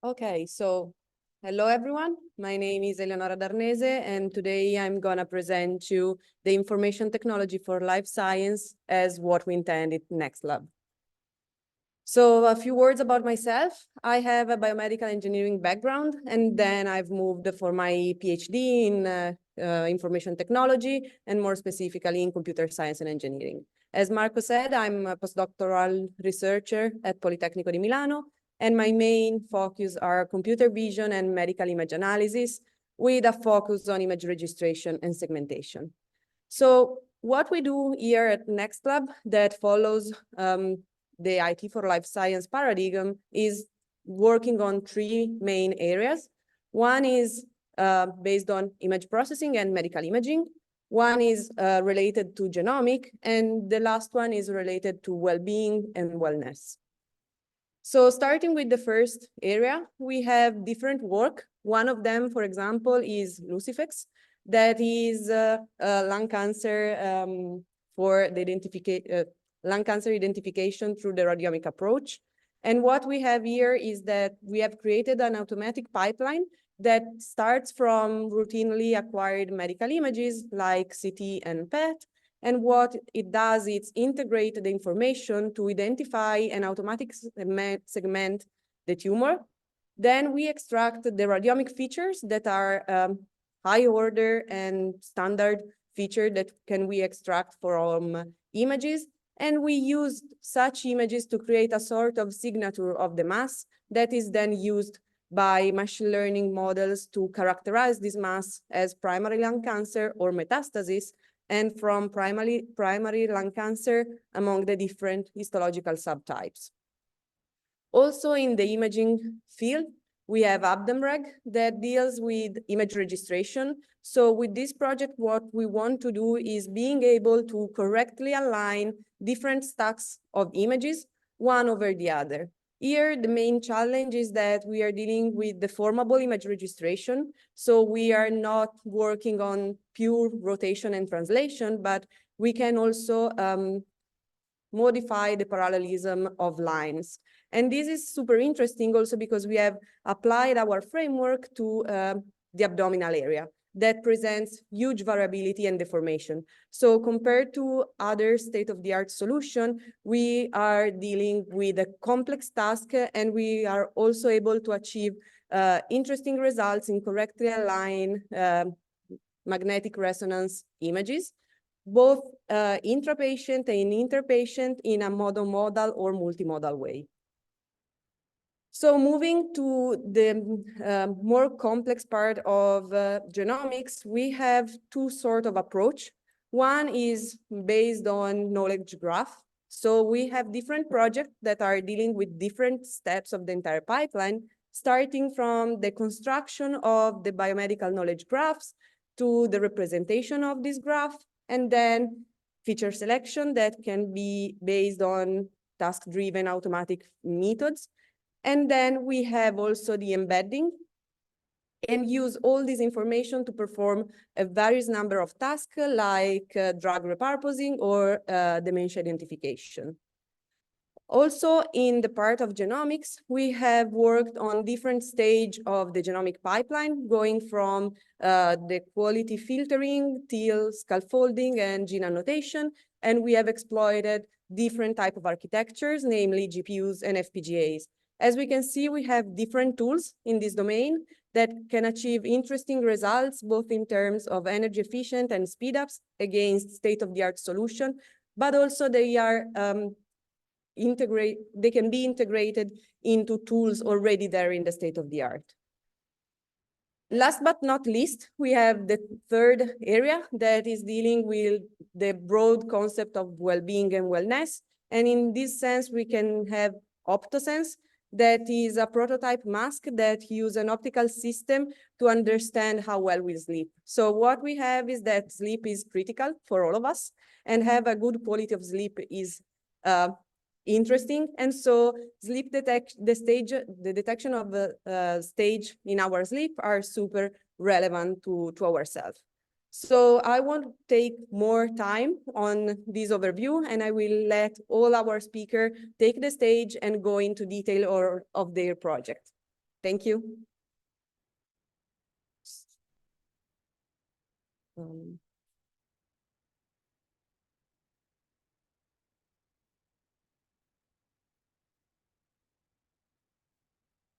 Okay, so hello everyone. My name is Eleonora Darnese, and today I'm gonna present you the information technology for life science as what we intend at NECSTLab. So a few words about myself. I have a biomedical engineering background, and then I've moved for my PhD in information technology, and more specifically in computer science and engineering. As Marco said, I'm a postdoctoral researcher at Politecnico di Milano, and my main focus are computer vision and medical image analysis, with a focus on image registration and segmentation. So what we do here at NECSTLab that follows the IT for life science paradigm is working on three main areas. One is based on image processing and medical imaging. One is related to genomic, and the last one is related to well-being and wellness. So starting with the first area, we have different work. One of them, for example, is Lucifex, that is lung cancer for the lung cancer identification through the radiomic approach. And what we have here is that we have created an automatic pipeline that starts from routinely acquired medical images like CT and PET. And what it does is integrate the information to identify and automatically segment the tumor. Then we extract the radiomic features that are high order and standard feature that can we extract from images. And we use such images to create a sort of signature of the mass that is then used by machine learning models to characterize this mass as primary lung cancer or metastasis, and from primary lung cancer among the different histological subtypes. Also in the imaging field, we have AbdemReg that deals with image registration. So with this project, what we want to do is being able to correctly align different stacks of images, one over the other. Here, the main challenge is that we are dealing with deformable image registration. So we are not working on pure rotation and translation, but we can also modify the parallelism of lines. And this is super interesting also because we have applied our framework to the abdominal area that presents huge variability and deformation. So compared to other state-of-the-art solution, we are dealing with a complex task, and we are also able to achieve interesting results in correctly aligned magnetic resonance images, both intrapatient and interpatient in a monomodal or multimodal way. So moving to the more complex part of genomics, we have two sorts of approach. One is based on knowledge graph. So we have different projects that are dealing with different steps of the entire pipeline, starting from the construction of the biomedical knowledge graphs to the representation of this graph, and then feature selection that can be based on task-driven automatic methods. And then we have also the embedding and use all this information to perform a various number of tasks like drug repurposing or dementia identification. Also, in the part of genomics, we have worked on different stage of the genomic pipeline, going from the quality filtering till scaffolding and gene annotation, and we have exploited different type of architectures, namely GPUs and FPGAs. As we can see, we have different tools in this domain that can achieve interesting results, both in terms of energy efficient and speedups against state-of-the-art solution, but also they are they can be integrated into tools already there in the state-of-the-art. Last but not least, we have the third area that is dealing with the broad concept of well-being and wellness. And in this sense, we can have OptoSense, that is a prototype mask that uses an optical system to understand how well we sleep. So what we have is that sleep is critical for all of us, and have a good quality of sleep is interesting. And so sleep the detection of the stage in our sleep are super relevant to ourselves. So I won't take more time on this overview, and I will let all our speakers take the stage and go into detail of their project. Thank you.